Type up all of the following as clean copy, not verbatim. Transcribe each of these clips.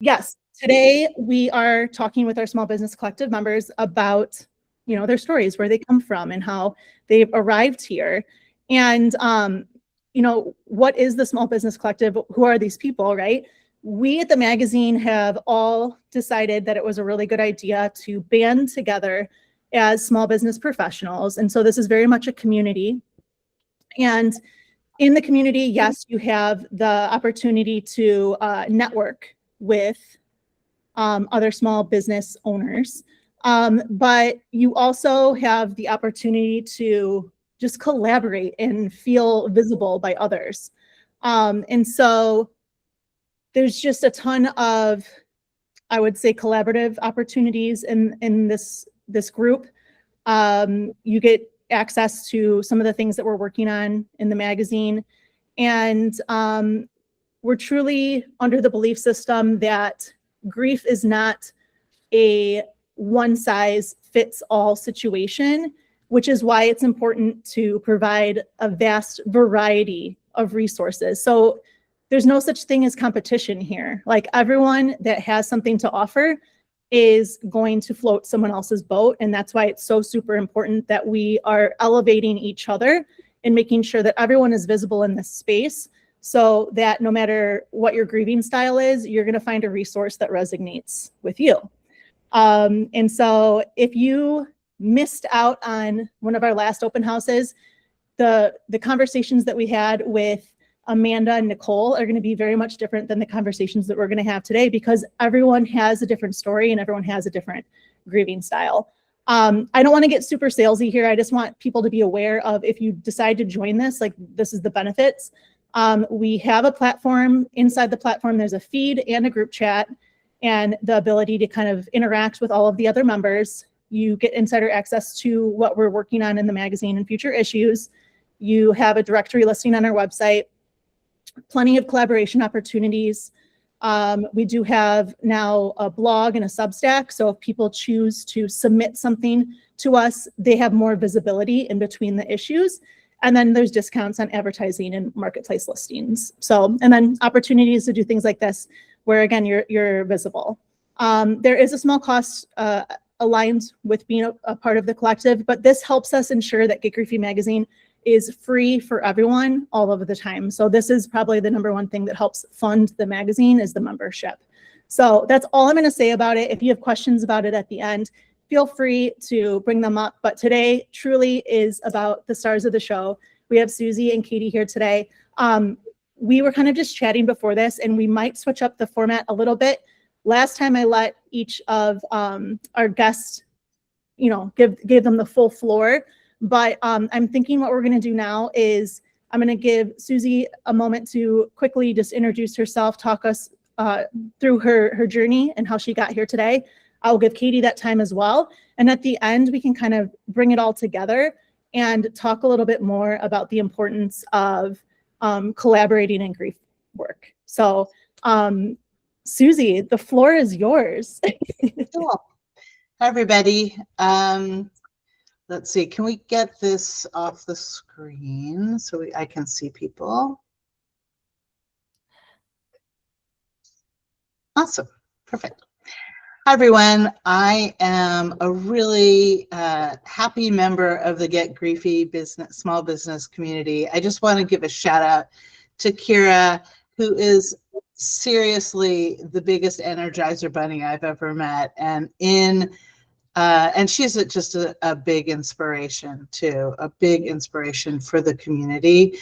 Yes, today we are talking with our small business collective members about, their stories, where they come from and how they've arrived here. And, what is the small business collective? Who are these people, right? We at the magazine have all decided that it was a really good idea to band together as small business professionals. And so this is very much a community. And in the community, yes, you have the opportunity to network with other small business owners. But you also have the opportunity to just collaborate and feel visible by others. And so there's just a ton of, I would say, collaborative opportunities in this group. You get access to some of the things that we're working on in the magazine. And we're truly under the belief system that grief is not a one-size-fits-all situation, which is why it's important to provide a vast variety of resources. So there's no such thing as competition here. Like, everyone that has something to offer is going to float someone else's boat. And that's why it's so super important that we are elevating each other and making sure that everyone is visible in this space, so that no matter what your grieving style is, you're going to find a resource that resonates with you. And so if you missed out on one of our last open houses, the conversations that we had with Amanda and Nicole are going to be very much different than the conversations that we're going to have today, because everyone has a different story and everyone has a different grieving style. I don't want to get super salesy here. I just want people to be aware of, if you decide to join this, like, this is the benefits. We have a platform. Inside the platform, there's a feed and a group chat, and the ability to kind of interact with all of the other members. You get insider access to what we're working on in the magazine and future issues. You have a directory listing on our website, plenty of collaboration opportunities. We do have now a blog and a Substack. So if people choose to submit something to us, they have more visibility in between the issues. And then there's discounts on advertising and marketplace listings. So, and then opportunities to do things like this, where again, you're visible. There is a small cost aligned with being a part of the collective, but this helps us ensure that Get Griefy magazine is free for everyone all of the time. So this is probably the number one thing that helps fund the magazine, is the membership. So that's all I'm going to say about it. If you have questions about it at the end, feel free to bring them up. But today truly is about the stars of the show. We have Susie and Katy here today. We were kind of just chatting before this, and we might switch up the format a little bit. Last time I let each of our guests, give them the full floor. But I'm thinking what we're going to do now is I'm going to give Susie a moment to quickly just introduce herself, talk us through her journey and how she got here today. I'll give Katy that time as well. And at the end, we can kind of bring it all together and talk a little bit more about the importance of collaborating in grief work. So Susie, the floor is yours. Cool. Hi, everybody. Let's see, can we get this off the screen so I can see people? Awesome, perfect. Hi, everyone. I am a really happy member of the Get Griefy small business community. I just want to give a shout out to Kira, who is seriously the biggest Energizer bunny I've ever met, and she's just a big inspiration too, a big inspiration for the community.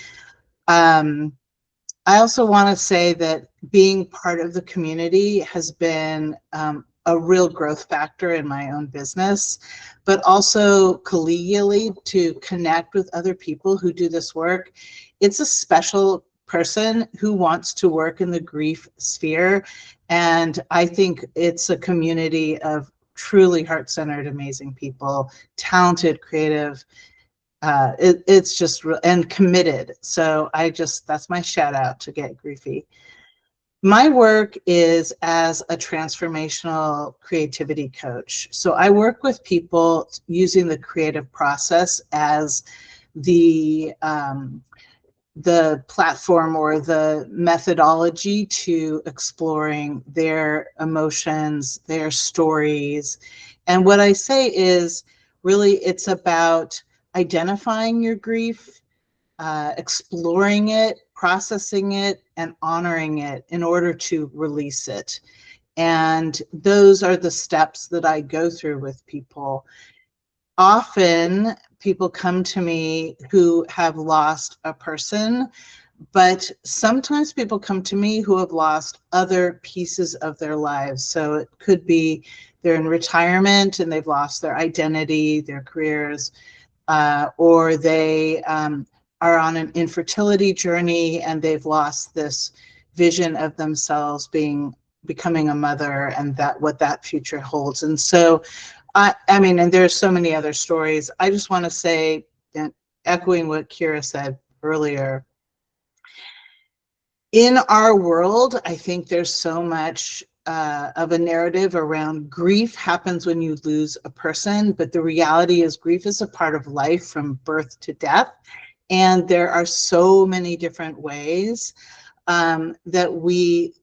I also want to say that being part of the community has been a real growth factor in my own business, but also collegially to connect with other people who do this work. It's a special person who wants to work in the grief sphere, and I think it's a community of truly heart-centered, amazing people, talented, creative. It's just and committed. So that's my shout out to Get Griefy. My work is as a transformational creativity coach. So I work with people using the creative process as the the platform or the methodology to exploring their emotions, their stories. And what I say is really it's about identifying your grief, exploring it, processing it, and honoring it in order to release it. And those are the steps that I go through with people. Often people come to me who have lost a person, but sometimes people come to me who have lost other pieces of their lives. So it could be they're in retirement and they've lost their identity, their careers, or they are on an infertility journey and they've lost this vision of themselves becoming a mother and that what that future holds. And so I mean, and there's so many other stories. I just want to say, and echoing what Kira said earlier, in our world, I think there's so much of a narrative around grief happens when you lose a person, but the reality is grief is a part of life from birth to death. And there are so many different ways that we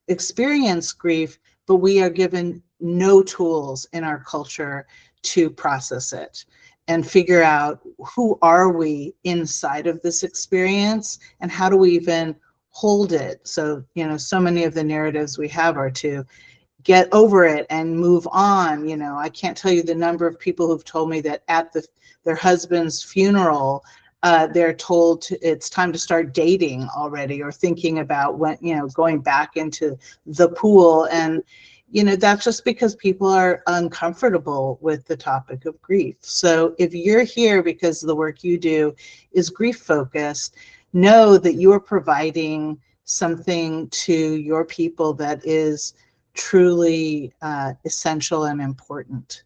experience grief, but we are given no tools in our culture to process it and figure out who are we inside of this experience and how do we even hold it. So, you know, so many of the narratives we have are to get over it and move on. You know, I can't tell you the number of people who've told me that at their husband's funeral, they're told it's time to start dating already or thinking about when, you know, going back into the pool. And, you know, that's just because people are uncomfortable with the topic of grief. So if you're here because the work you do is grief focused, know that you are providing something to your people that is truly essential and important.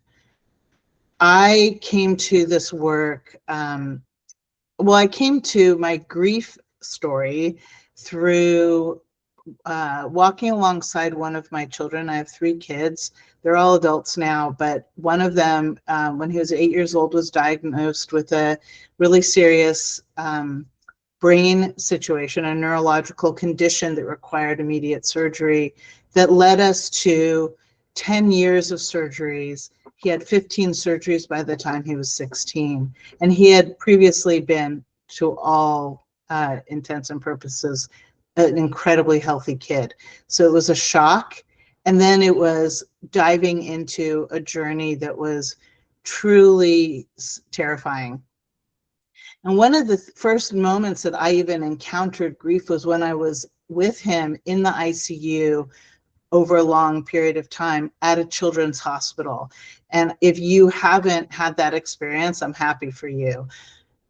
I came to this work, I came to my grief story through walking alongside one of my children. I have 3 kids. They're all adults now, but one of them, when he was 8 years old, was diagnosed with a really serious brain situation, a neurological condition that required immediate surgery that led us to 10 years of surgeries. He had 15 surgeries by the time he was 16, and he had previously been, to all intents and purposes, an incredibly healthy kid. So it was a shock, and then it was diving into a journey that was truly terrifying. And one of the first moments that I even encountered grief was when I was with him in the ICU over a long period of time at a children's hospital. And if you haven't had that experience, I'm happy for you.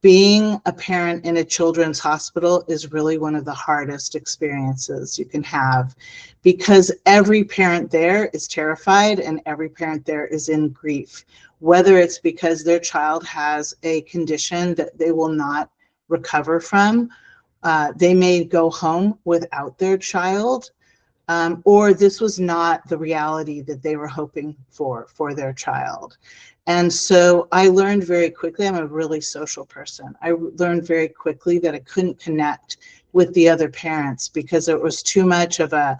Being a parent in a children's hospital is really one of the hardest experiences you can have, because every parent there is terrified and every parent there is in grief, whether it's because their child has a condition that they will not recover from. They may go home without their child, or this was not the reality that they were hoping for their child. And so I learned very quickly, I'm a really social person. I learned very quickly that I couldn't connect with the other parents because it was too much of a,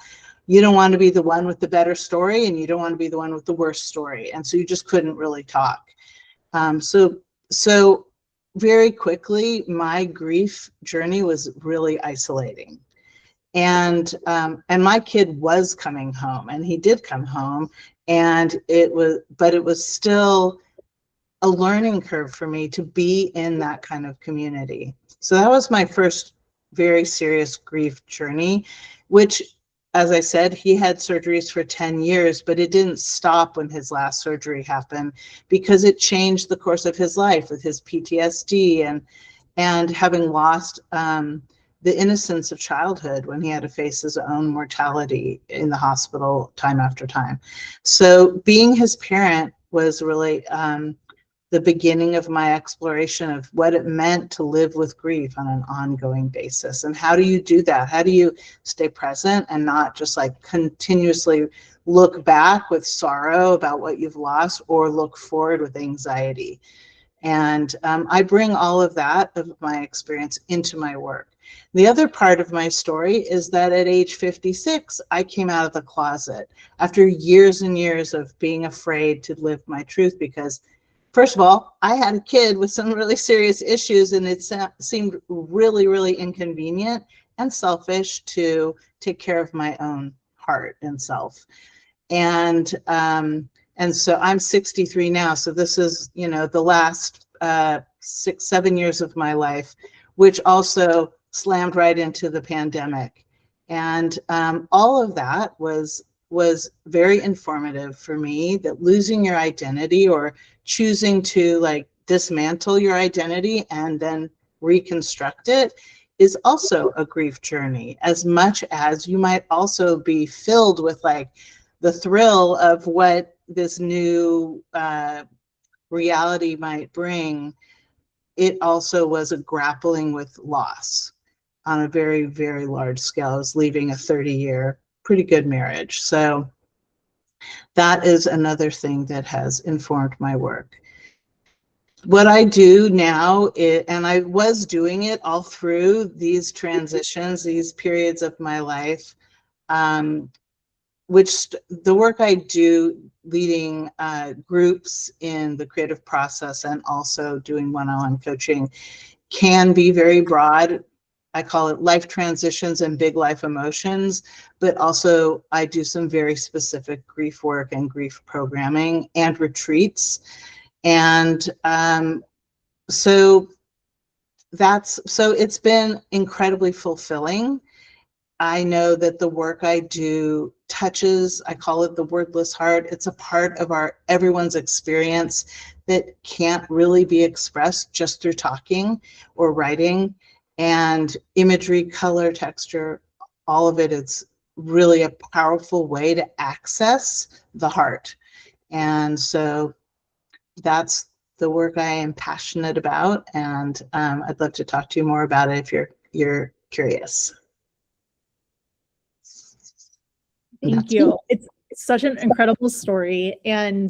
you don't want to be the one with the better story and you don't want to be the one with the worst story. And so you just couldn't really talk. So very quickly, my grief journey was really isolating. And my kid was coming home, and he did come home, and it was still a learning curve for me to be in that kind of community. So that was my first very serious grief journey, which, as I said, he had surgeries for 10 years, but it didn't stop when his last surgery happened because it changed the course of his life with his PTSD and having lost the innocence of childhood when he had to face his own mortality in the hospital time after time. So being his parent was really the beginning of my exploration of what it meant to live with grief on an ongoing basis. And how do you do that? How do you stay present and not just like continuously look back with sorrow about what you've lost or look forward with anxiety? And I bring all of that, of my experience, into my work. The other part of my story is that at age 56, I came out of the closet after years and years of being afraid to live my truth because, first of all, I had a kid with some really serious issues, and it seemed really, really inconvenient and selfish to take care of my own heart and self. And so I'm 63 now. So this is, you know, the last 6-7 years of my life, which also slammed right into the pandemic. And all of that was very informative for me, that losing your identity or choosing to like dismantle your identity and then reconstruct it is also a grief journey, as much as you might also be filled with like the thrill of what this new reality might bring. It also was a grappling with loss on a very, very large scale. I was leaving a 30-year pretty good marriage. So that is another thing that has informed my work. What I do now, and I was doing it all through these transitions, these periods of my life, which the work I do leading groups in the creative process and also doing one-on-one coaching can be very broad. I call it life transitions and big life emotions, but also I do some very specific grief work and grief programming and retreats. And so it's been incredibly fulfilling. I know that the work I do touches, I call it the wordless heart. It's a part of everyone's experience that can't really be expressed just through talking or writing. And imagery, color, texture, all of it, it's really a powerful way to access the heart. And so that's the work I am passionate about, and I'd love to talk to you more about it if you're curious. Thank you. It's such an incredible story, and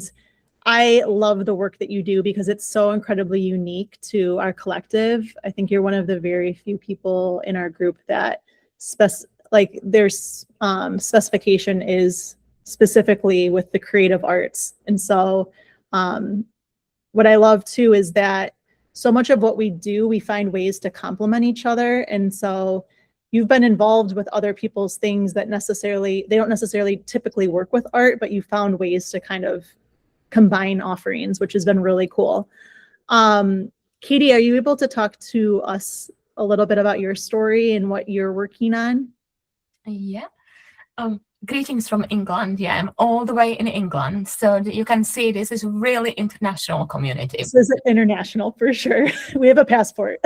I love the work that you do because it's so incredibly unique to our collective. I think you're one of the very few people in our group that their specification is specifically with the creative arts. And so what I love too is that so much of what we do, we find ways to complement each other. And so you've been involved with other people's things that they don't necessarily typically work with art, but you found ways to kind of combine offerings, which has been really cool. Katy, are you able to talk to us a little bit about your story and what you're working on? Yeah. Greetings from England. Yeah, I'm all the way in England. So you can see this is really international community. This is international for sure. We have a passport.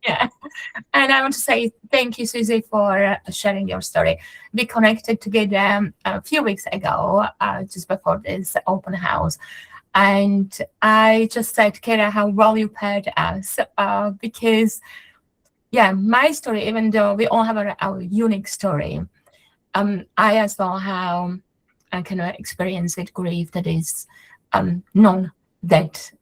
Yeah. And I want to say thank you, Susie, for sharing your story. We connected together a few weeks ago, just before this open house. And I just said, Kara, how well you paired us, because, yeah, my story, even though we all have our unique story, I as well have a kind of experience with grief that is non-death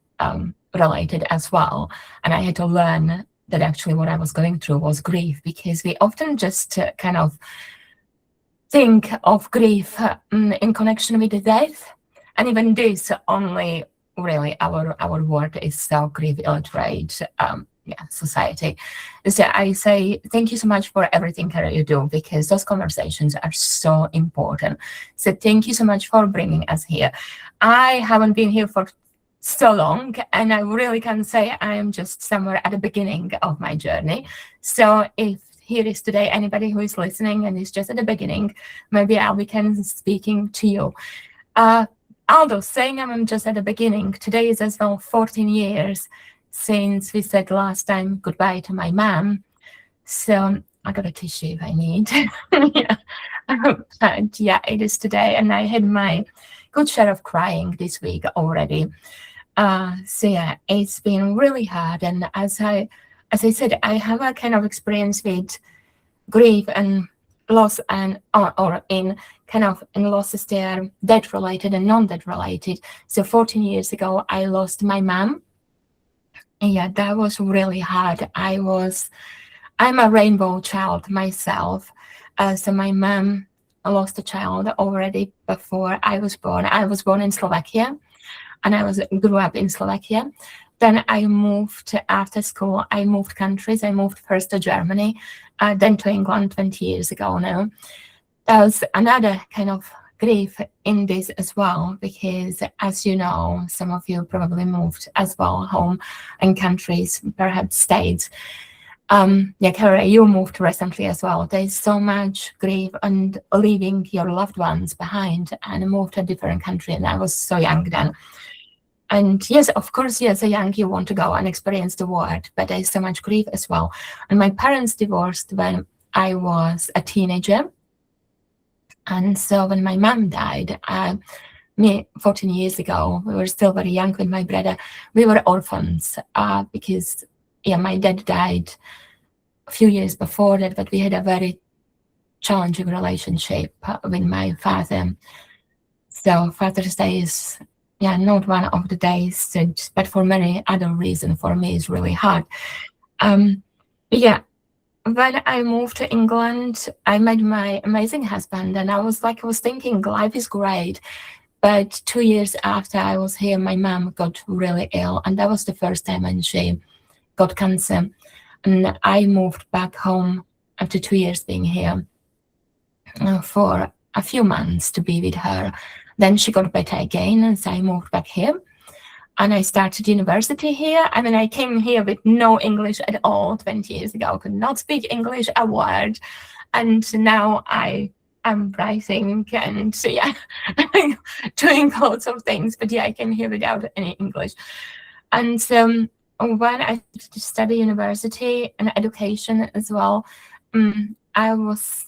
related as well. And I had to learn that actually what I was going through was grief, because we often just kind of think of grief in connection with the death. And even this only really our word is so grief illiterate society. So I say thank you so much for everything that you do, because those conversations are so important. So thank you so much for bringing us here. I haven't been here for so long, and I really can say I am just somewhere at the beginning of my journey. So if here is today anybody who is listening and is just at the beginning, maybe I'll begin speaking to you. Although saying I'm just at the beginning, today is as well 14 years since we said last time goodbye to my mom. So I got a tissue if I need. Yeah. But yeah, it is today, and I had my good share of crying this week already. So yeah, it's been really hard. And as I said, I have a kind of experience with grief and loss, and or in losses that are death related and non-death related. So 14 years ago, I lost my mom. Yeah, that was really hard. I'm a rainbow child myself. So my mom lost a child already before I was born. I was born in Slovakia, and grew up in Slovakia. Then I moved after school. I moved countries. I moved first to Germany, then to England 20 years ago now. That was another kind of grief in this as well, because as you know, some of you probably moved as well home in countries, perhaps states. Yeah, Kara, you moved recently as well. There's so much grief and leaving your loved ones behind and moved to a different country. And I was so young then. And yes, of course, as a young, you want to go and experience the world, but there's so much grief as well. And my parents divorced when I was a teenager. And so when my mom died, 14 years ago, we were still very young with my brother. We were orphans because, yeah, my dad died a few years before that, but we had a very challenging relationship with my father. So Father's Day is, not one of the days, but for many other reasons, for me, it's really hard. When I moved to England, I met my amazing husband, and I was thinking life is great. But 2 years after I was here, my mom got really ill, and that was the first time when she got cancer. And I moved back home after 2 years being here for a few months to be with her. Then she got better again, and so I moved back here. And I started university here. I mean, I came here with no English at all 20 years ago, could not speak English a word. And now I am writing and doing lots of things. But I came here without any English. And when I started to study university and education as well, I was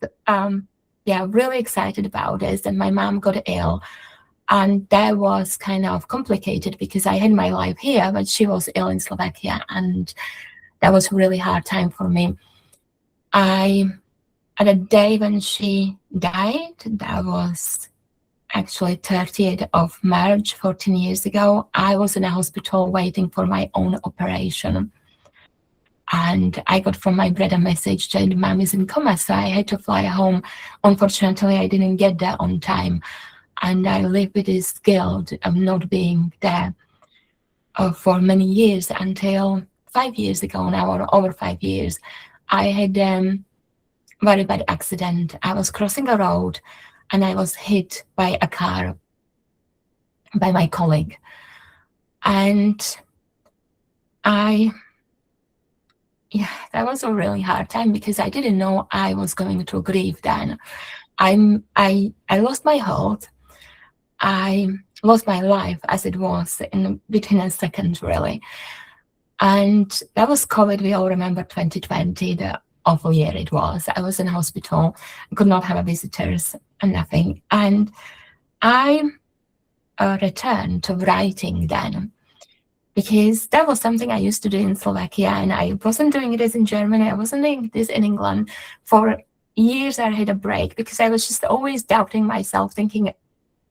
really excited about this. And my mom got ill. And that was kind of complicated because I had my life here, but she was ill in Slovakia, and that was a really hard time for me. At the day when she died, that was actually 30th of March, 14 years ago, I was in a hospital waiting for my own operation. And I got from my brother a message that mom is in coma, so I had to fly home. Unfortunately, I didn't get there on time. And I lived with this guilt of not being there for many years until 5 years ago now, or over 5 years. I had a very bad accident. I was crossing a road and I was hit by a car by my colleague. And that was a really hard time because I didn't know I was going to grieve then. I lost my health. I lost my life as it was within a second, really. And that was COVID. We all remember 2020, the awful year it was. I was in hospital, could not have visitors and nothing. And I returned to writing then because that was something I used to do in Slovakia, and I wasn't doing this in Germany. I wasn't doing this in England. For years, I had a break because I was just always doubting myself, thinking,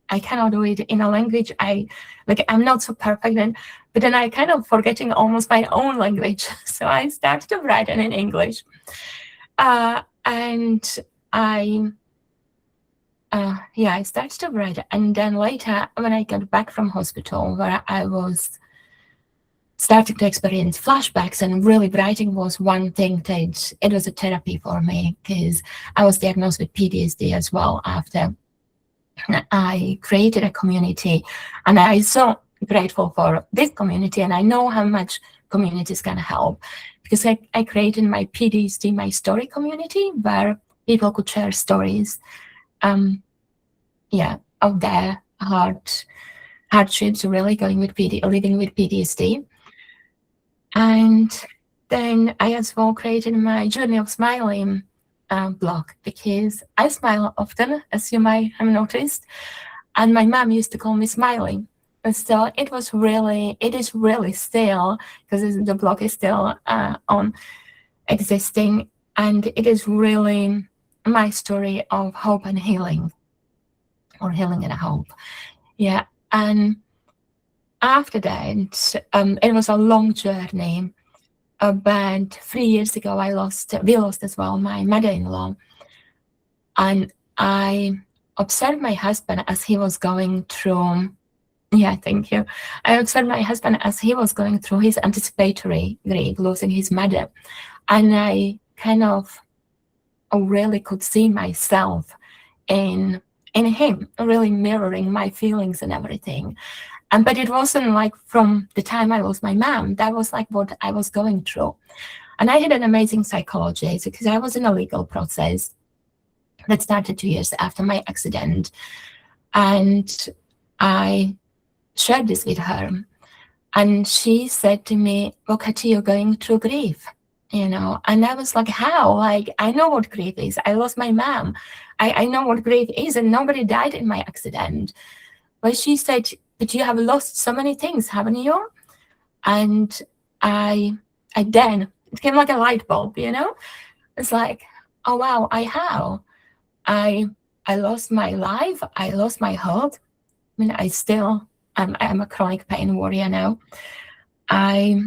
I cannot do it in a language I'm not so perfect, but then I kind of forgetting almost my own language. So I started to write it in English. I started to write it. And then later, when I got back from hospital, where I was starting to experience flashbacks, and really writing was one thing that it was a therapy for me, because I was diagnosed with PTSD as well after I created a community, and I'm so grateful for this community, and I know how much communities can help, because I created my PTSD, my story community, where people could share stories of their hardships, really living with PTSD. And then I as well created my Journey of Smiling blog, because I smile often, as you might have noticed, and my mom used to call me Smiling. And so it is really still, because the blog is still on existing, and it is really my story of hope and healing, or healing and hope. Yeah, and after that, it was a long journey. But 3 years ago, we lost as well my mother-in-law. And I observed my husband as he was going through, yeah, thank you. I observed my husband as he was going through his anticipatory grief, losing his mother. And I kind of really could see myself in him, really mirroring my feelings and everything. But it wasn't like from the time I lost my mom, that was like what I was going through. And I had an amazing psychologist because I was in a legal process that started 2 years after my accident. And I shared this with her. And she said to me, well, Katy, you're going through grief, you know? And I was like, how? Like, I know what grief is. I lost my mom. I know what grief is, and nobody died in my accident. But she said, but you have lost so many things, haven't you? And I then, it came like a light bulb, you know? It's like, oh, wow, I have. I lost my life. I lost my health. I mean, I'm a chronic pain warrior now. I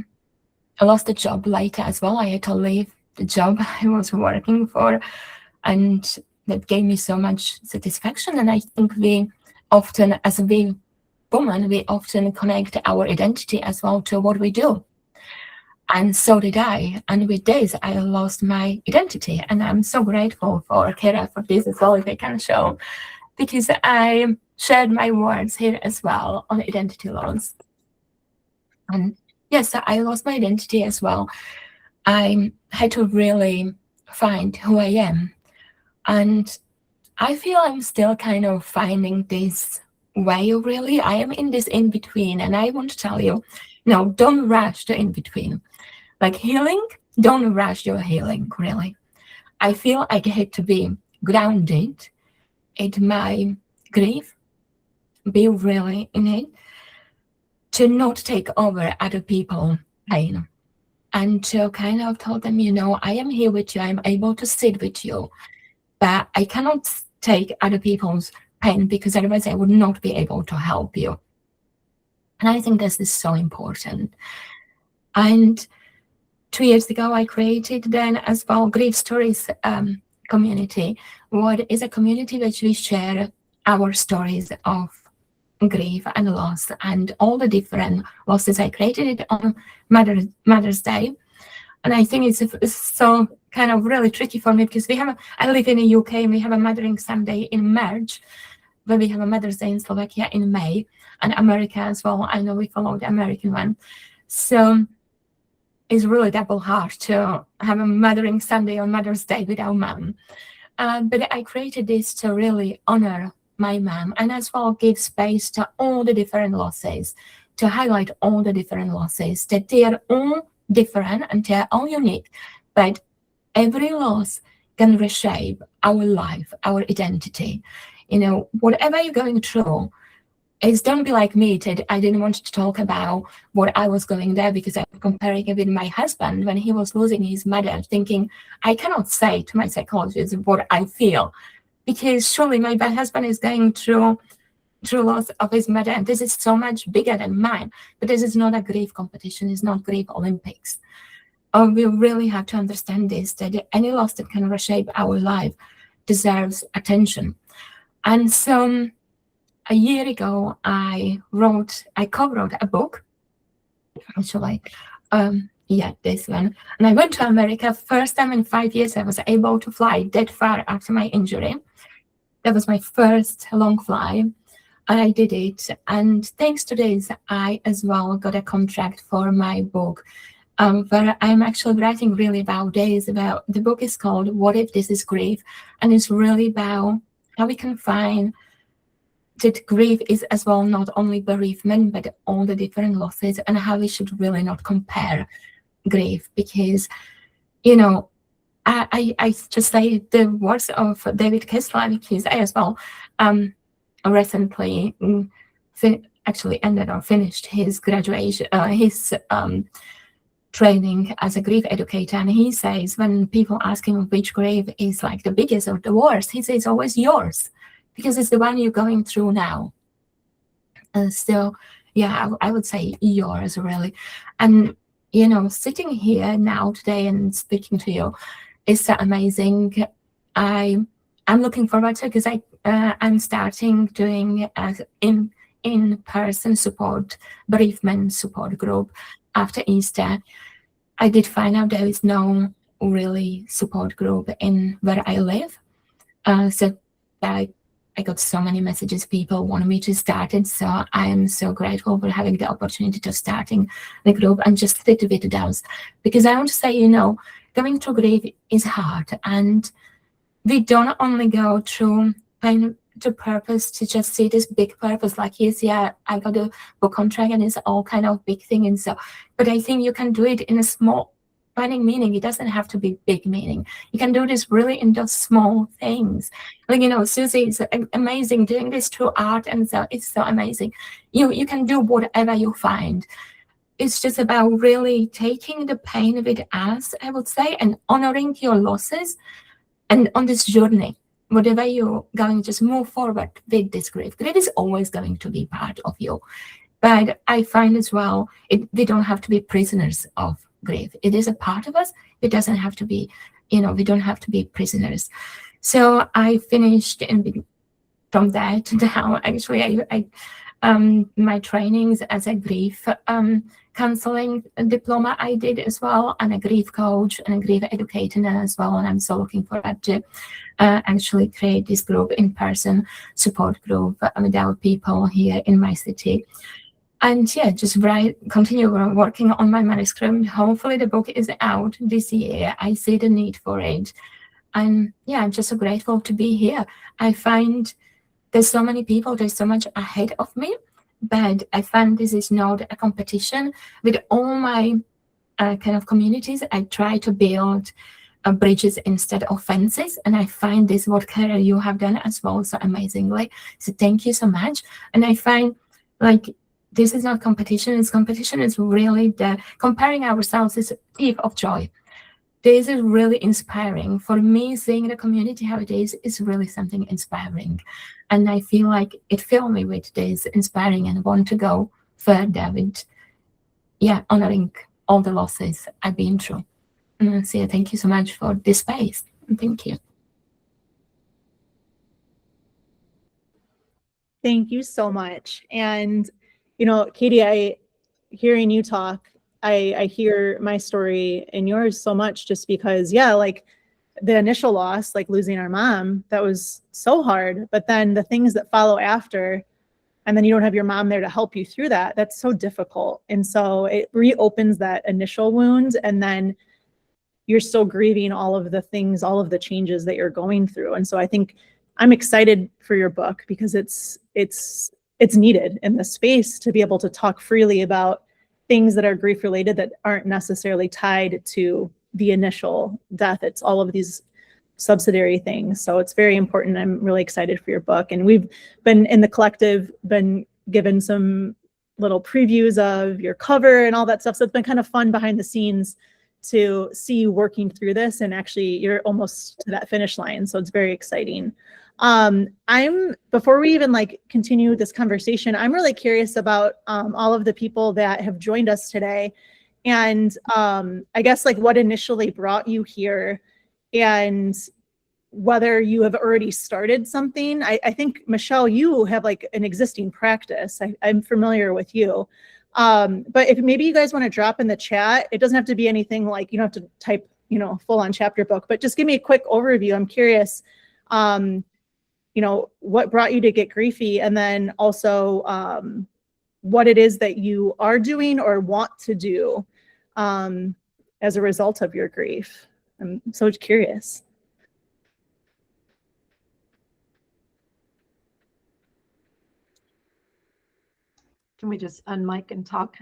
lost a job later as well. I had to leave the job I was working for, and that gave me so much satisfaction. And I think we often, as a woman, we often connect our identity as well to what we do. And so did I. And with this, I lost my identity. And I'm so grateful for Kara for this as well, if I can show, because I shared my words here as well on identity loss. And yes, I lost my identity as well. I had to really find who I am. And I feel I'm still kind of finding this way, really. I am in this in-between. And I want to tell you, no, don't rush the in-between. Like healing, don't rush your healing, really. I feel I had to be grounded in my grief, be really in it, to not take over other people's pain, and to kind of tell them, you know, I am here with you, I'm able to sit with you, but I cannot take other people's pain because otherwise I would not be able to help you. And I think this is so important. And 2 years ago, I created then as well Grief Stories community, what is a community which we share our stories of grief and loss and all the different losses. I created it on Mother's Day. And I think it's so kind of really tricky for me because I live in the UK and we have a Mothering Sunday in March, but we have a Mother's Day in Slovakia in May, and America as well. I know we follow the American one. So it's really double hard to have a Mothering Sunday on Mother's Day without mom. But I created this to really honor my mom and as well give space to all the different losses, to highlight all the different losses, that they are all different and they are all unique. But every loss can reshape our life, our identity. You know, whatever you're going through, don't be like me, that I didn't want to talk about what I was going there because I was comparing it with my husband when he was losing his mother, thinking I cannot say to my psychologist what I feel because surely my husband is going through loss of his mother and this is so much bigger than mine. But this is not a grief competition, it's not grief Olympics. We really have to understand this, that any loss that can reshape our life deserves attention. And so a year ago, I co-wrote a book, actually, this one. And I went to America. First time in 5 years, I was able to fly that far after my injury. That was my first long fly. And I did it. And thanks to this, I as well got a contract for my book, where I'm actually writing really about this. The book is called What If This Is Grief? And it's really about how we can find that grief is as well not only bereavement, but all the different losses, and how we should really not compare grief. Because, you know, I just say the words of David Kessler, because I as well recently finished his graduation, his training as a grief educator. And he says, when people ask him which grief is like the biggest or the worst, he says always yours, because it's the one you're going through now. And so yeah, I would say yours really. And, you know, sitting here now today and speaking to you is so amazing. I'm looking forward to it because I'm starting doing in-person support, bereavement support group after Easter. I did find out there is no really support group in where I live. So I got so many messages. People want me to start it. So I am so grateful for having the opportunity to starting the group and just sit with those. Because I want to say, you know, going through grief is hard. And we don't only go through pain to purpose to just see this big purpose like, yes, yeah, I got a book contract and it's all kind of big thing. And so, but I think you can do it in a small, finding meaning. It doesn't have to be big meaning. You can do this really in those small things. Like, you know, Susie is amazing doing this through art, and so it's so amazing. You can do whatever you find. It's just about really taking the pain with us, I would say, and honoring your losses. And on this journey, whatever you're going, just move forward with this grief. Grief is always going to be part of you. But I find as well, we don't have to be prisoners of grief. It is a part of us. It doesn't have to be, you know, we don't have to be prisoners. So I finished, and from that now, actually, I my trainings as a grief counseling diploma I did as well, and a grief coach and a grief educator as well. And I'm so looking forward to actually create this group, in-person support group with our people here in my city. And yeah, just continue working on my manuscript. Hopefully the book is out this year. I see the need for it. And yeah, I'm just so grateful to be here. I find there's so many people, there's so much ahead of me, but I find this is not a competition. With all my kind of communities, I try to build bridges instead of fences. And I find this, what Kara, you have done as well, so amazingly. So thank you so much. And I find like, this is not competition. It's competition is really the comparing ourselves is a thief of joy. This is really inspiring. For me, seeing the community how it is really something inspiring. And I feel like it filled me with this inspiring and want to go further with, yeah, honoring all the losses I've been through. And so thank you so much for this space. Thank you. Thank you so much. And, you know, Katy, hearing you talk, I hear my story and yours so much just because, yeah, like the initial loss, like losing our mom, that was so hard. But then the things that follow after, and then you don't have your mom there to help you through that, that's so difficult. And so it reopens that initial wound, and then you're still grieving all of the things, all of the changes that you're going through. And so I think I'm excited for your book because it's needed in this space to be able to talk freely about things that are grief related that aren't necessarily tied to the initial death. It's all of these subsidiary things. So it's very important. I'm really excited for your book. And we've been in the collective, been given some little previews of your cover and all that stuff. So it's been kind of fun behind the scenes to see you working through this, and actually you're almost to that finish line. So it's very exciting. Before we even like continue this conversation, I'm really curious about all of the people that have joined us today. And I guess like what initially brought you here, and whether you have already started something. I think, Michelle, you have like an existing practice. I'm familiar with you. But if maybe you guys want to drop in the chat, it doesn't have to be anything like, you don't have to type, you know, full on chapter book, but just give me a quick overview. I'm curious, you know, what brought you to Get Griefy, and then also what it is that you are doing or want to do as a result of your grief. I'm so curious. Can we just unmic and talk?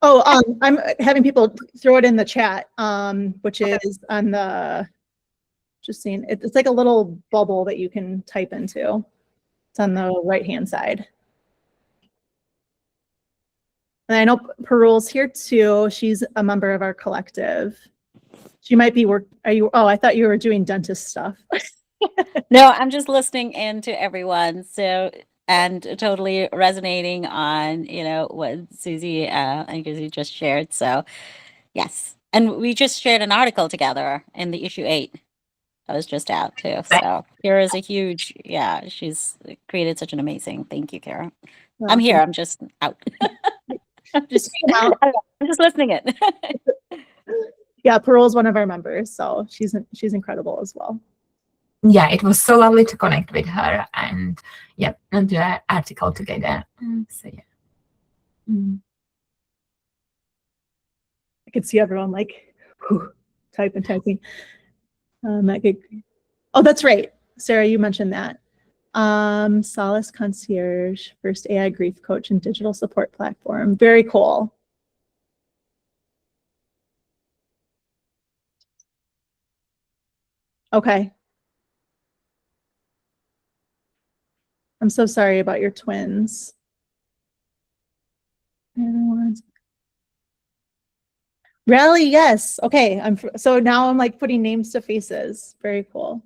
Oh, I'm having people throw it in the chat, which is on the, just seeing, it's like a little bubble that you can type into. It's on the right-hand side. And I know Parul's here too. She's a member of our collective. She might be oh, I thought you were doing dentist stuff. No, I'm just listening in to everyone. So and totally resonating on, what Susie and Griffy just shared. So yes. And we just shared an article together in the issue 8 that was just out too. So Kira is a huge, she's created such an amazing, thank you, Kira. I'm here, I'm just out. I'm just listening it. Yeah, Pearl is one of our members, so she's incredible as well. Yeah, it was so lovely to connect with her and and the article together. So yeah. I could see everyone like typing. Oh, that's right. Sarah, you mentioned that. Solace Concierge, first AI grief coach and digital support platform. Very cool. Okay. I'm so sorry about your twins. Rally, yes. Okay. So now I'm like putting names to faces. Very cool.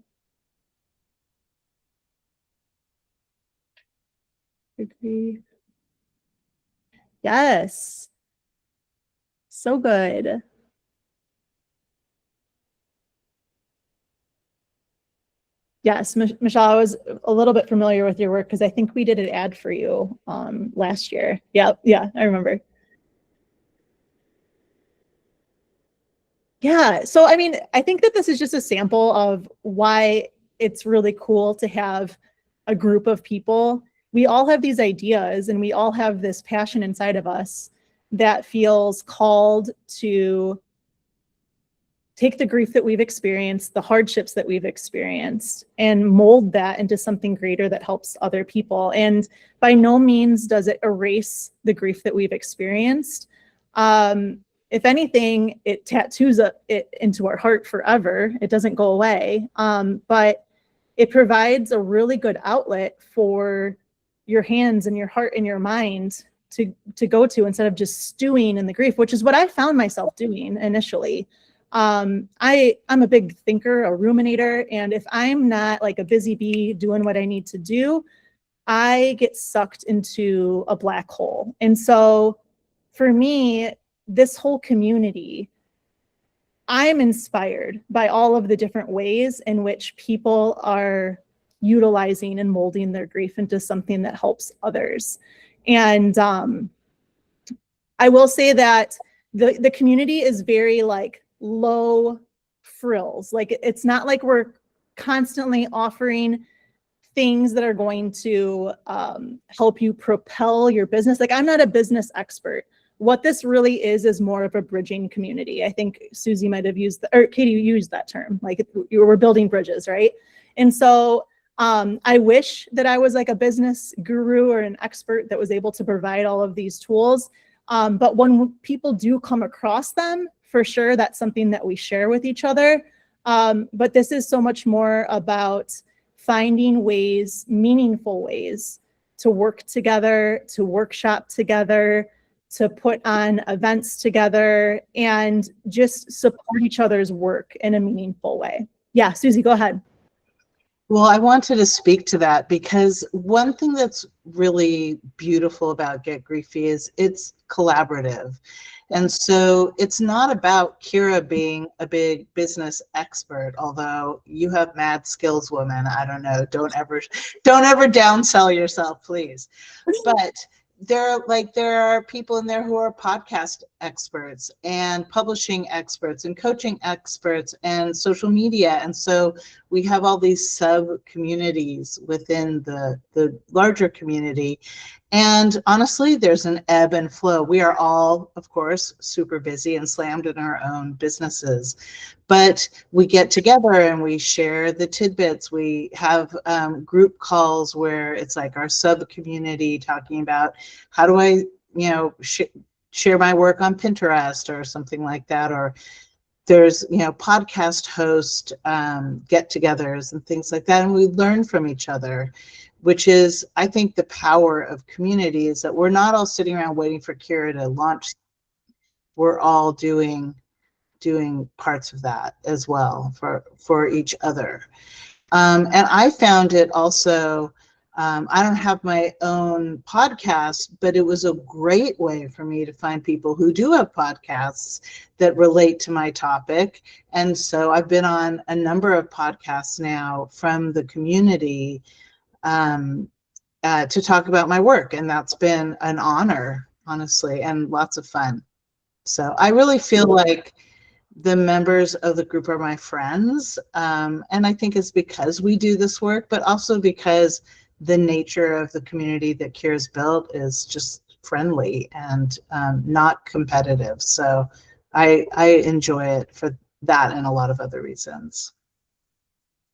Yes. So good. Yes, Michelle, I was a little bit familiar with your work because I think we did an ad for you last year. Yeah, I remember. Yeah, so I mean, I think that this is just a sample of why it's really cool to have a group of people. We all have these ideas and we all have this passion inside of us that feels called to take the grief that we've experienced, the hardships that we've experienced, and mold that into something greater that helps other people. And by no means does it erase the grief that we've experienced. If anything, it tattoos it into our heart forever. It doesn't go away, but it provides a really good outlet for your hands and your heart and your mind to go to instead of just stewing in the grief, which is what I found myself doing initially. I'm a big thinker, a ruminator, and if I'm not like a busy bee doing what I need to do, I get sucked into a black hole. And so for me, this whole community, I'm inspired by all of the different ways in which people are utilizing and molding their grief into something that helps others. And I will say that the community is very like low frills. Like it's not like we're constantly offering things that are going to help you propel your business. Like I'm not a business expert. What this really is more of a bridging community. I think Susie might have used, or Katy, you used that term, like you were building bridges, right? And so I wish that I was like a business guru or an expert that was able to provide all of these tools. But when people do come across them, for sure, that's something that we share with each other. But this is so much more about finding ways, meaningful ways to work together, to workshop together, to put on events together, and just support each other's work in a meaningful way. Yeah, Susie, go ahead. Well, I wanted to speak to that because one thing that's really beautiful about Get Griefy is it's collaborative. And so it's not about Kira being a big business expert, although you have mad skills, woman. I don't know. Don't ever downsell yourself, please. But there are people in there who are podcast experts and publishing experts and coaching experts and social media. And so we have all these sub communities within the larger community. And honestly, there's an ebb and flow. We are all, of course, super busy and slammed in our own businesses, but we get together and we share the tidbits. We have group calls where it's like our sub community talking about how do I, share my work on Pinterest or something like that. Or there's, podcast host get-togethers and things like that. And we learn from each other, which is, I think, the power of community is that we're not all sitting around waiting for Kira to launch. We're all doing parts of that as well for each other. And I found it also I don't have my own podcast, but it was a great way for me to find people who do have podcasts that relate to my topic. And so I've been on a number of podcasts now from the community to talk about my work. And that's been an honor, honestly, and lots of fun. So I really feel like the members of the group are my friends. And I think it's because we do this work, but also because the nature of the community that Kira's built is just friendly and not competitive. So I enjoy it for that and a lot of other reasons.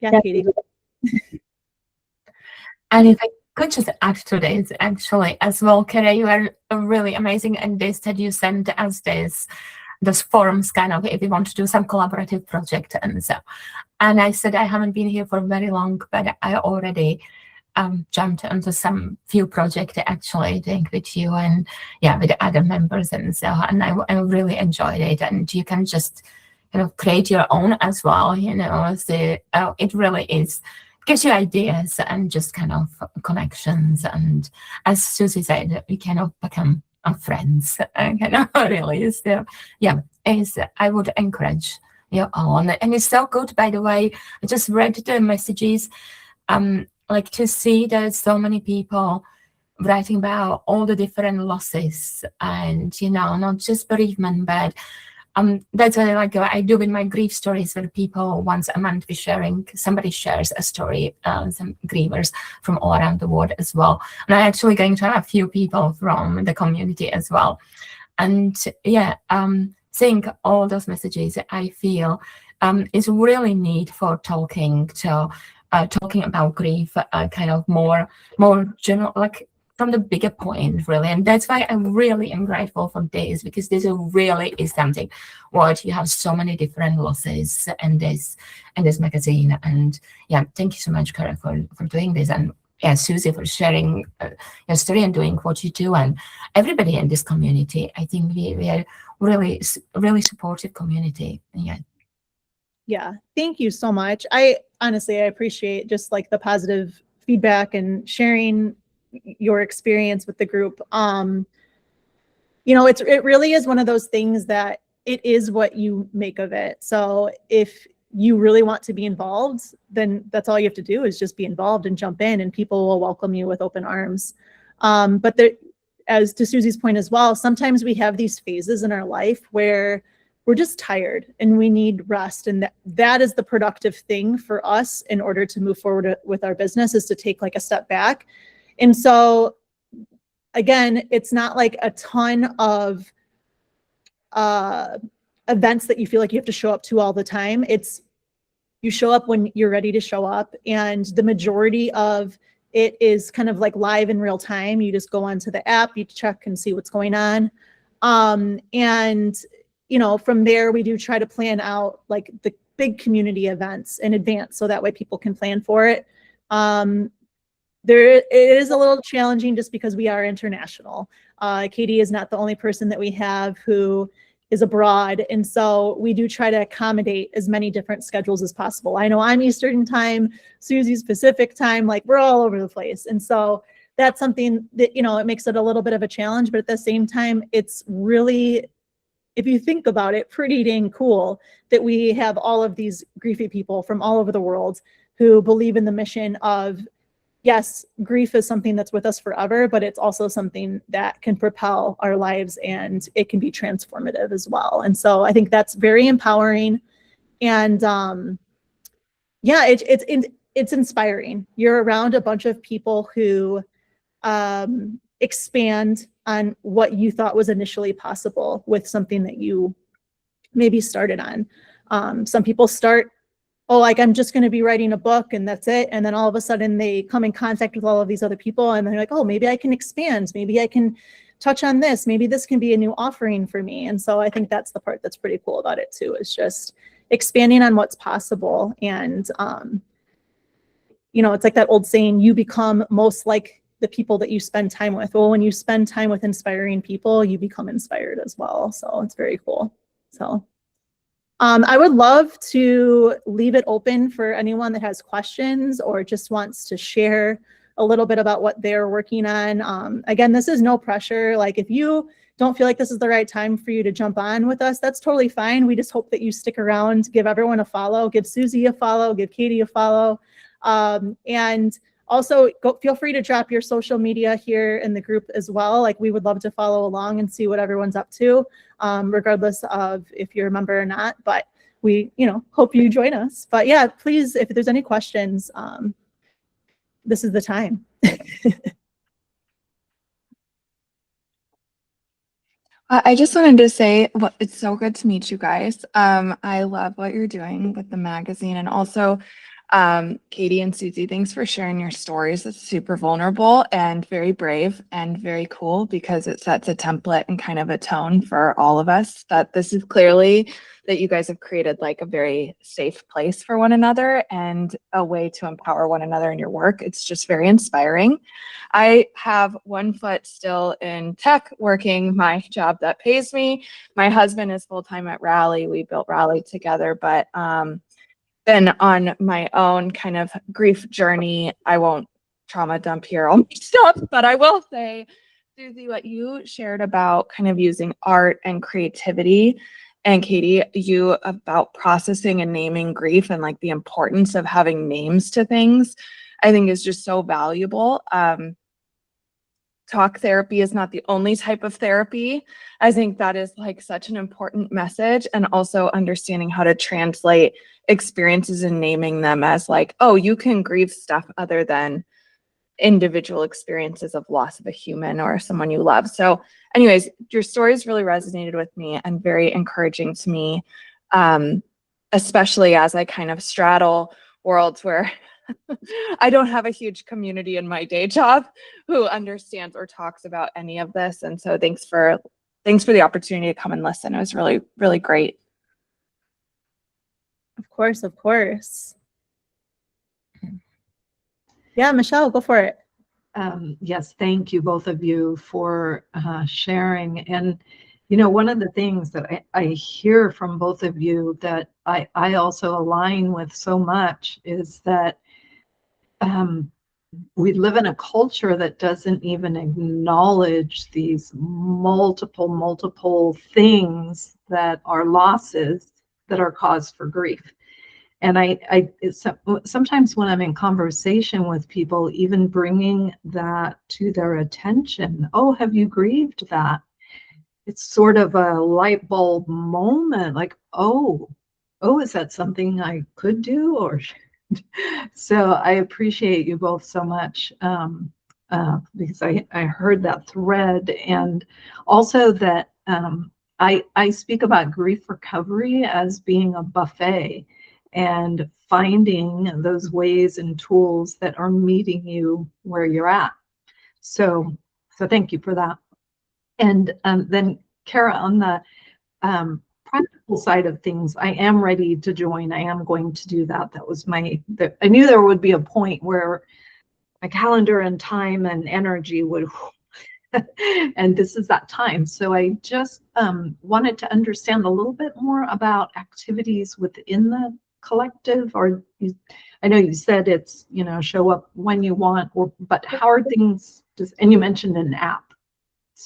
Yeah, Katy. And if I could just add to this, actually, as well, Katy, you are really amazing. And this that you sent us those forums, kind of, if you want to do some collaborative project and so. And I said I haven't been here for very long, but I already jumped onto some few projects actually doing with you and with other members and so. And I really enjoyed it. And you can just create your own as well. So it really is. Gives you ideas and just kind of connections, and as Susie said, we kind of become friends. Really. So I would encourage you all, and it's so good. By the way, I just read the messages, like to see that so many people writing about all the different losses, and not just bereavement, but that's what I do with my grief stories, where people once a month somebody shares a story, some grievers from all around the world as well. And I'm actually going to have a few people from the community as well. And seeing all those messages, I feel is really need for talking about grief, kind of more general, like from the bigger point, really. And that's why I really am grateful for this, because this really is something what you have so many different losses in this magazine. And thank you so much, Kara, for doing this, and Susie, for sharing your story and doing what you do, and everybody in this community. I think we are really supportive community. Yeah, thank you so much. I appreciate just like the positive feedback and sharing your experience with the group. It really is one of those things that it is what you make of it. So if you really want to be involved, then that's all you have to do, is just be involved and jump in, and people will welcome you with open arms. But as to Susie's point as well, sometimes we have these phases in our life where we're just tired and we need rest. And that is the productive thing for us in order to move forward with our business, is to take like a step back. And so again, it's not like a ton of events that you feel like you have to show up to all the time. It's you show up when you're ready to show up. And the majority of it is kind of like live in real time. You just go onto the app, you check and see what's going on. And from there, we do try to plan out like the big community events in advance, so that way people can plan for it. It is a little challenging just because we are international. Katy is not the only person that we have who is abroad. And so we do try to accommodate as many different schedules as possible. I know I'm Eastern time, Susie's Pacific time, like we're all over the place. And so that's something that, it makes it a little bit of a challenge, but at the same time, it's really, if you think about it, pretty dang cool that we have all of these griefy people from all over the world who believe in the mission of, yes, grief is something that's with us forever, but it's also something that can propel our lives, and it can be transformative as well. And so I think that's very empowering. And it's inspiring. You're around a bunch of people who expand on what you thought was initially possible with something that you maybe started on. Some people start, I'm just going to be writing a book and that's it. And then all of a sudden they come in contact with all of these other people and they're like, maybe I can expand. Maybe I can touch on this. Maybe this can be a new offering for me. And so I think that's the part that's pretty cool about it too, is just expanding on what's possible. And, it's like that old saying, you become most like the people that you spend time with. Well, when you spend time with inspiring people, you become inspired as well. So it's very cool. So I would love to leave it open for anyone that has questions or just wants to share a little bit about what they're working on. Again, this is no pressure. Like if you don't feel like this is the right time for you to jump on with us, that's totally fine. We just hope that you stick around, give everyone a follow, give Susie a follow, give Katy a follow. And also feel free to drop your social media here in the group as well. Like we would love to follow along and see what everyone's up to, regardless of if you're a member or not, but we, hope you join us. But yeah, please, if there's any questions, this is the time. I just wanted to say, it's so good to meet you guys. I love what you're doing with the magazine, and also, Katy and Susie, thanks for sharing your stories. It's super vulnerable and very brave and very cool, because it sets a template and kind of a tone for all of us that this is clearly that you guys have created like a very safe place for one another and a way to empower one another in your work. It's just very inspiring. I have one foot still in tech, working my job that pays me. My husband is full-time at Rally. We built Rally together, but been on my own kind of grief journey. I won't trauma dump here all my stuff, but I will say, Susie, what you shared about kind of using art and creativity, and Katy, you about processing and naming grief and like the importance of having names to things, I think is just so valuable. Talk therapy is not the only type of therapy. I think that is like such an important message, and also understanding how to translate experiences and naming them as like, oh, you can grieve stuff other than individual experiences of loss of a human or someone you love. So anyways, your stories really resonated with me and very encouraging to me, especially as I kind of straddle worlds where I don't have a huge community in my day job who understands or talks about any of this. And so thanks for the opportunity to come and listen. It was really, really great. Of course, of course. Yeah, Michelle, go for it. Yes, thank you, both of you, for sharing. And, one of the things that I hear from both of you that I also align with so much is that we live in a culture that doesn't even acknowledge these multiple things that are losses that are cause for grief. And sometimes when I'm in conversation with people, even bringing that to their attention, oh, have you grieved that? It's sort of a light bulb moment, like, oh, is that something I could do? Or so I appreciate you both so much, because I heard that thread, and also that I speak about grief recovery as being a buffet, and finding those ways and tools that are meeting you where you're at. So thank you for that. And then Kara, on the practical side of things, I am ready to join. I am going to do that. That was I knew there would be a point where my calendar and time and energy would, and this is that time. So I just wanted to understand a little bit more about activities within the collective, or I know you said it's, show up when you want, but how are things, and you mentioned an app.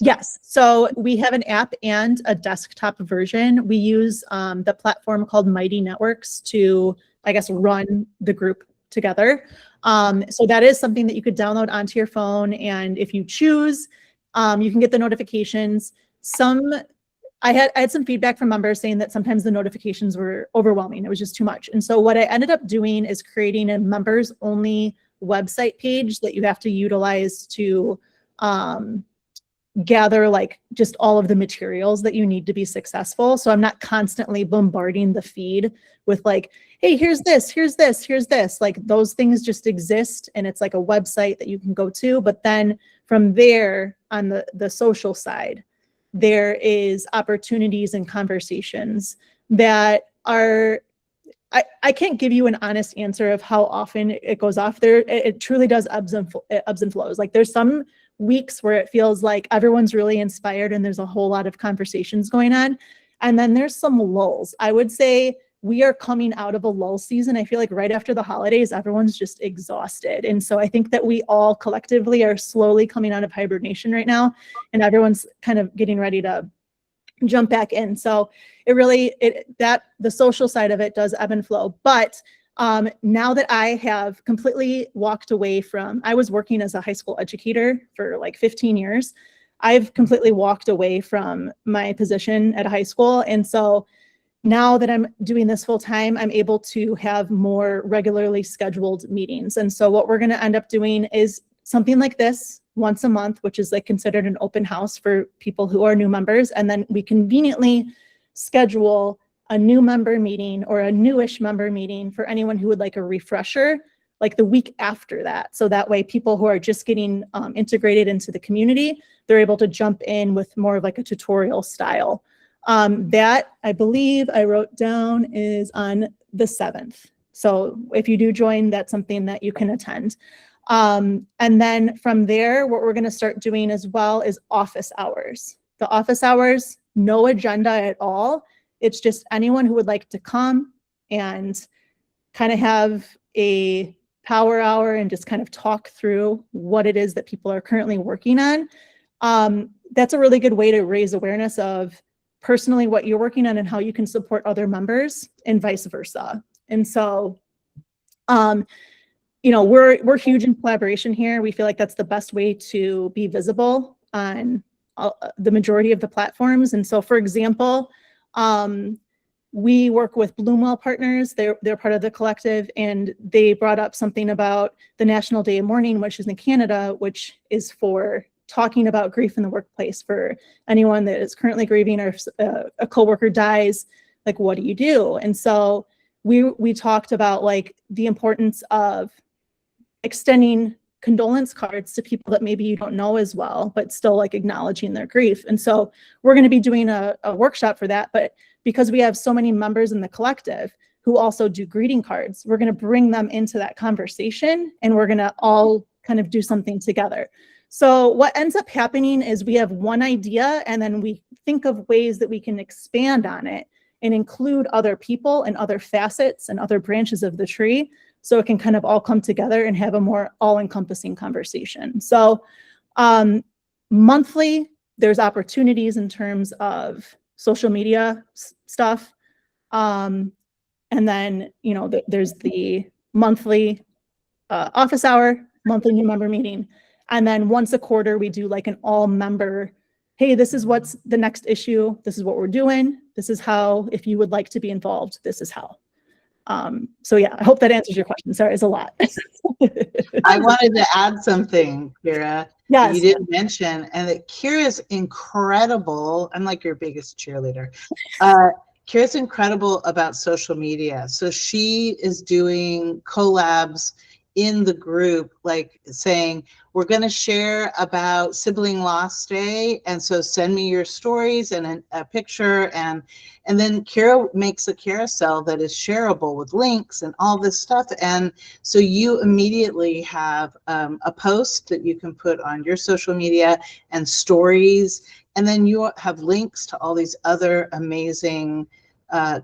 Yes. So we have an app and a desktop version. We use the platform called Mighty Networks to, I guess, run the group together. So that is something that you could download onto your phone. And if you choose, you can get the notifications. I had some feedback from members saying that sometimes the notifications were overwhelming. It was just too much. And so what I ended up doing is creating a members only website page that you have to utilize to gather like just all of the materials that you need to be successful. So I'm not constantly bombarding the feed with like, hey, here's this, here's this, here's this. Like those things just exist, and it's like a website that you can go to. But then from there, on the social side, there is opportunities and conversations that are, I can't give you an honest answer of how often it goes off there. It truly does ebbs and flows. Like there's some weeks where it feels like everyone's really inspired and there's a whole lot of conversations going on. And then there's some lulls. I would say we are coming out of a lull season. I feel like right after the holidays, everyone's just exhausted. And so I think that we all collectively are slowly coming out of hibernation right now, and everyone's kind of getting ready to jump back in. So it really, the social side of it does ebb and flow. But now that I have completely walked away from, I was working as a high school educator for like 15 years. I've completely walked away from my position at a high school. And so now that I'm doing this full time, I'm able to have more regularly scheduled meetings. And so what we're going to end up doing is something like this once a month, which is like considered an open house for people who are new members. And then we conveniently schedule a new member meeting or a newish member meeting for anyone who would like a refresher, like the week after that. So that way people who are just getting integrated into the community, they're able to jump in with more of like a tutorial style. That I believe I wrote down is on the 7th. So if you do join, that's something that you can attend. And then from there, what we're going to start doing as well is office hours. The office hours, no agenda at all. It's just anyone who would like to come and kind of have a power hour and just kind of talk through what it is that people are currently working on. That's a really good way to raise awareness of personally what you're working on and how you can support other members and vice versa. And so, you know, we're huge in collaboration here. We feel like that's the best way to be visible on the majority of the platforms. And so, for example, we work with Bloomwell Partners. They're part of the collective, and they brought up something about the National Day of Mourning, which is in Canada, which is for talking about grief in the workplace for anyone that is currently grieving, or if a coworker dies, like, what do you do? And so we talked about like the importance of extending condolence cards to people that maybe you don't know as well, but still like acknowledging their grief. And so we're going to be doing a workshop for that. But because we have so many members in the collective who also do greeting cards, we're going to bring them into that conversation, and we're going to all kind of do something together. So what ends up happening is we have one idea, and then we think of ways that we can expand on it and include other people and other facets and other branches of the tree, so it can kind of all come together and have a more all-encompassing conversation. So monthly, there's opportunities in terms of social media stuff. And then, you know, there's the monthly office hour, monthly new member meeting. And then once a quarter, we do like an all member, hey, this is what's the next issue. This is what we're doing. This is how, if you would like to be involved, this is how. So yeah, I hope that answers your question. Sorry, it's a lot. I wanted to add something, Kira. Yes. You didn't mention, and that Kira's incredible. I'm like your biggest cheerleader. Kira's incredible about social media. So she is doing collabs in the group, like saying, we're going to share about sibling loss day, and so send me your stories and a picture, and then Kira makes a carousel that is shareable with links and all this stuff. And so you immediately have a post that you can put on your social media and stories, and then you have links to all these other amazing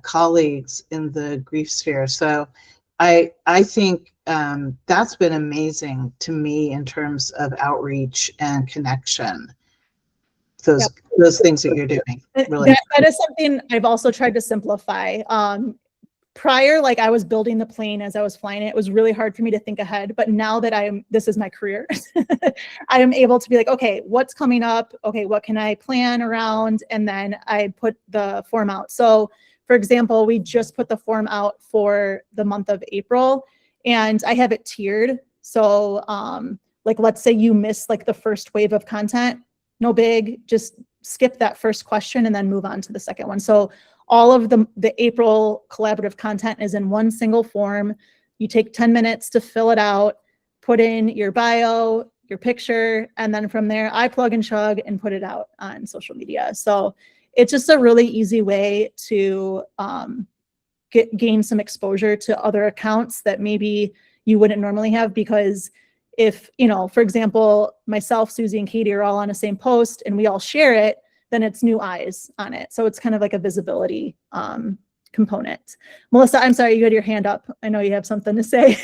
colleagues in the grief sphere. So I think that's been amazing to me in terms of outreach and connection. Those things that you're doing. Really. That is something I've also tried to simplify. Prior, like I was building the plane as I was flying it. It was really hard for me to think ahead. But now that this is my career, I am able to be like, okay, what's coming up? Okay, what can I plan around? And then I put the form out. So for example, we just put the form out for the month of April, and I have it tiered. So like, let's say you missed like the first wave of content, no big, just skip that first question and then move on to the second one. So all of the April collaborative content is in one single form. You take 10 minutes to fill it out, put in your bio, your picture, and then from there, I plug and chug and put it out on social media. So it's just a really easy way to gain some exposure to other accounts that maybe you wouldn't normally have, because if, you know, for example, myself, Susie, and Katy are all on the same post and we all share it, then it's new eyes on it. So it's kind of like a visibility component. Melissa, I'm sorry, you had your hand up. I know you have something to say.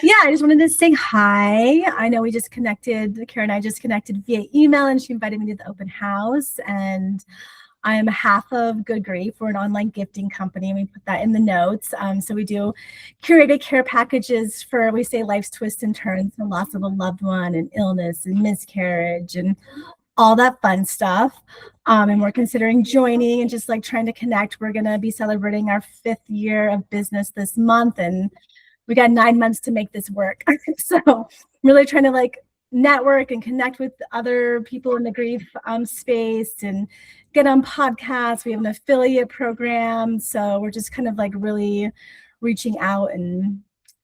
Yeah, I just wanted to say hi. I know we just connected, Kara and I just connected via email, and she invited me to the open house. And I am half of Good Grief. We're an online gifting company, and we put that in the notes. So we do curated care packages for, we say, life's twists and turns, the loss of a loved one and illness and miscarriage and all that fun stuff. And we're considering joining and just like trying to connect. We're going to be celebrating our 5th year of business this month, and we got 9 months to make this work. So really trying to like network and connect with other people in the grief space and get on podcasts. We have an affiliate program. So we're just kind of like really reaching out and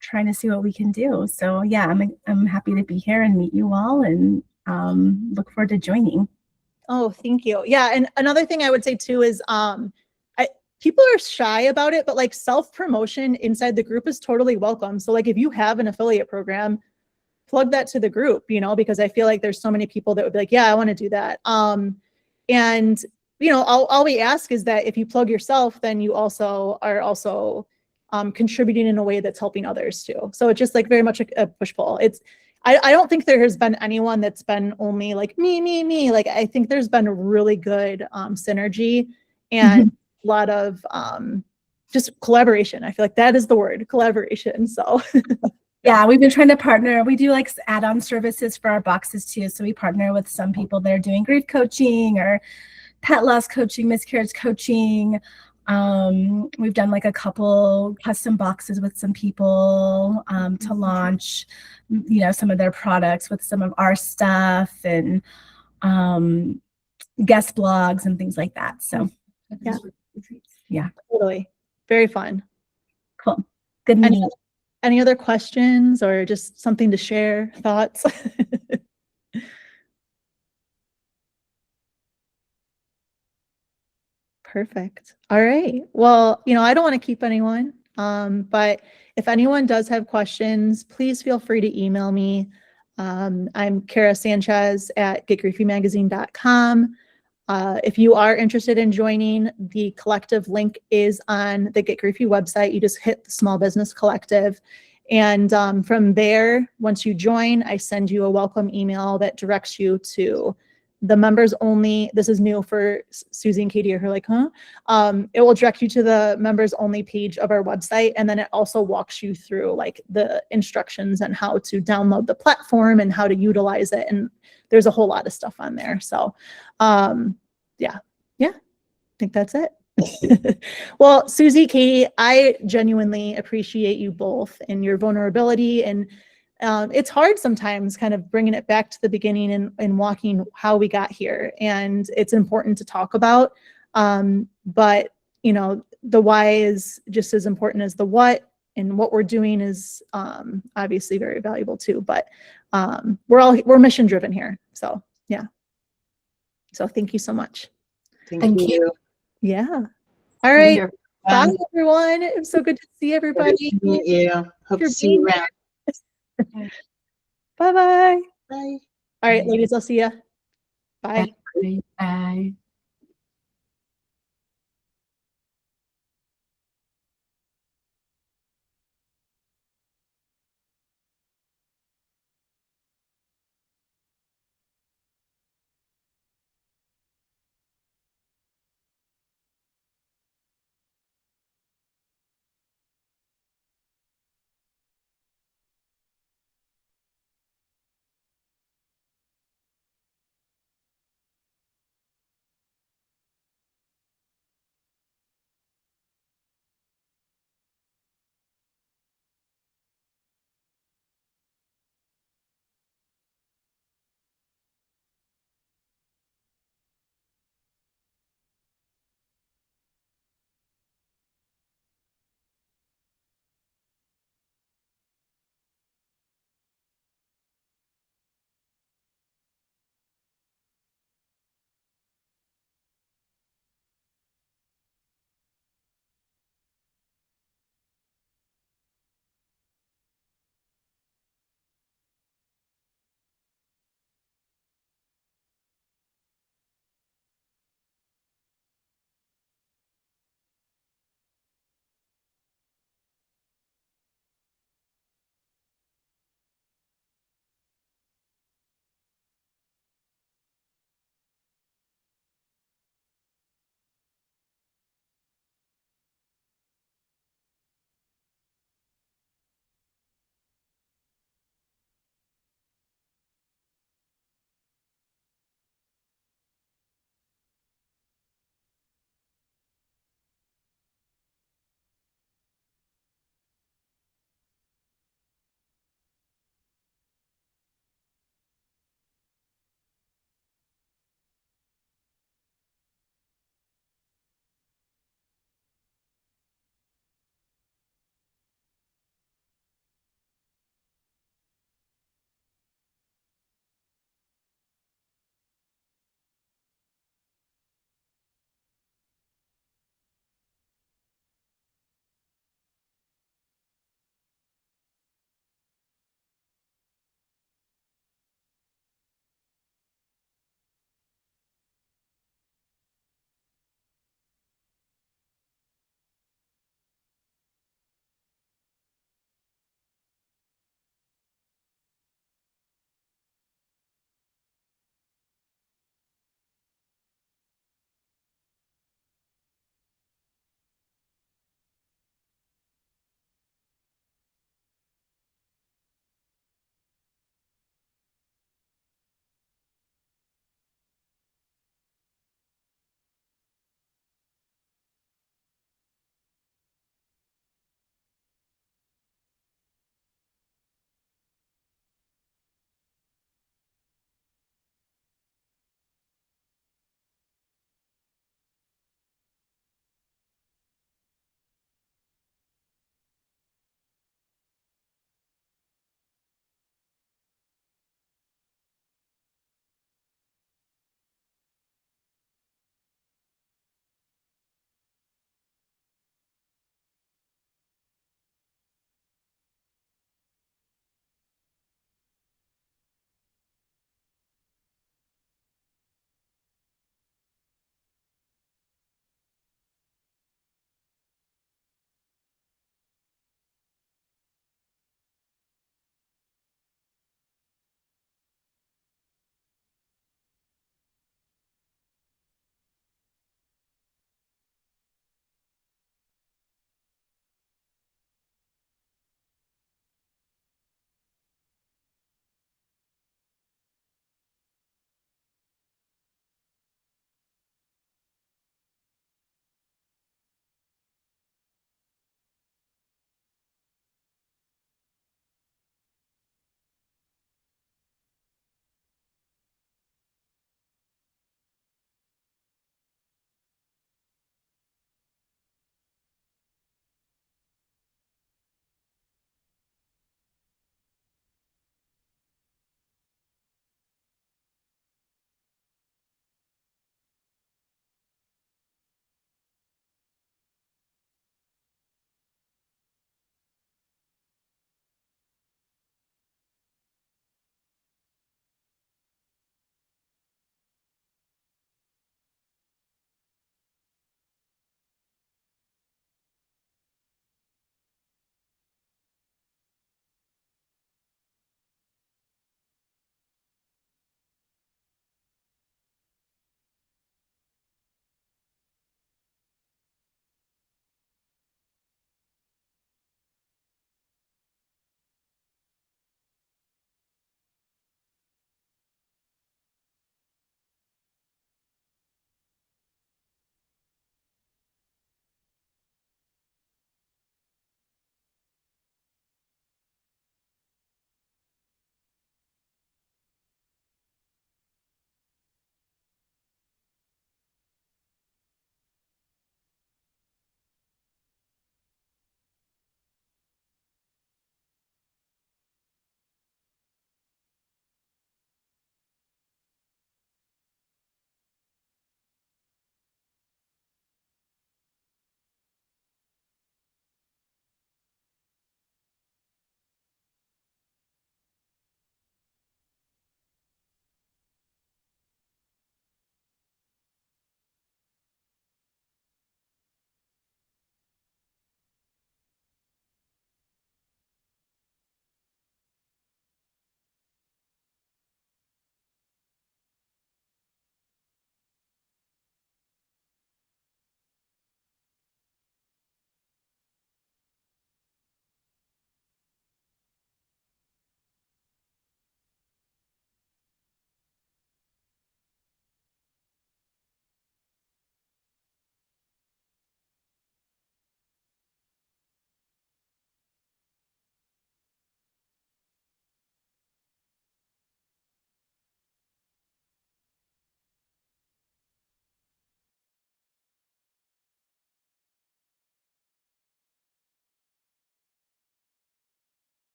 trying to see what we can do. So yeah, I'm happy to be here and meet you all, and look forward to joining. Oh, thank you. Yeah. And another thing I would say too is people are shy about it, but like self-promotion inside the group is totally welcome. So like if you have an affiliate program, plug that to the group, you know, because I feel like there's so many people that would be like, yeah, I want to do that. And you know, all we ask is that if you plug yourself, then you also are contributing in a way that's helping others too. So it's just like very much a push-pull. I don't think there has been anyone that's been only like me. Like I think there's been a really good synergy and a lot of just collaboration. I feel like that is the word, collaboration. So yeah, we've been trying to partner. We do like add-on services for our boxes too. So we partner with some people that are doing grief coaching or pet loss coaching, miscarriage coaching. We've done like a couple custom boxes with some people to launch, you know, some of their products with some of our stuff, and guest blogs and things like that. So yeah, totally. Very fun. cool. Good meeting. Any other questions or just something to share, thoughts? Perfect. All right. Well, you know, I don't want to keep anyone, but if anyone does have questions, please feel free to email me. I'm Kara Sanchez at getgriefymagazine.com. If you are interested in joining, the collective link is on the Get Griefy website. You just hit the Small Business Collective. And from there, once you join, I send you a welcome email that directs you to the members only. This is new for Susie and Katy, are like, huh? It will direct you to the members only page of our website. And then it also walks you through like the instructions on how to download the platform and how to utilize it. And there's a whole lot of stuff on there. So yeah, I think that's it. Well, Susie, Katy, I genuinely appreciate you both and your vulnerability. And it's hard sometimes kind of bringing it back to the beginning and walking how we got here. And it's important to talk about. But, you know, the why is just as important as the what, and what we're doing is obviously very valuable too. But we're mission driven here. So yeah. So thank you so much. Thank you. Yeah. All right. Bye, Um, everyone. It was so good to see everybody. Good to meet you. Hope to see you around. Bye-bye. Bye. All right, ladies, I'll see ya. Bye. Bye.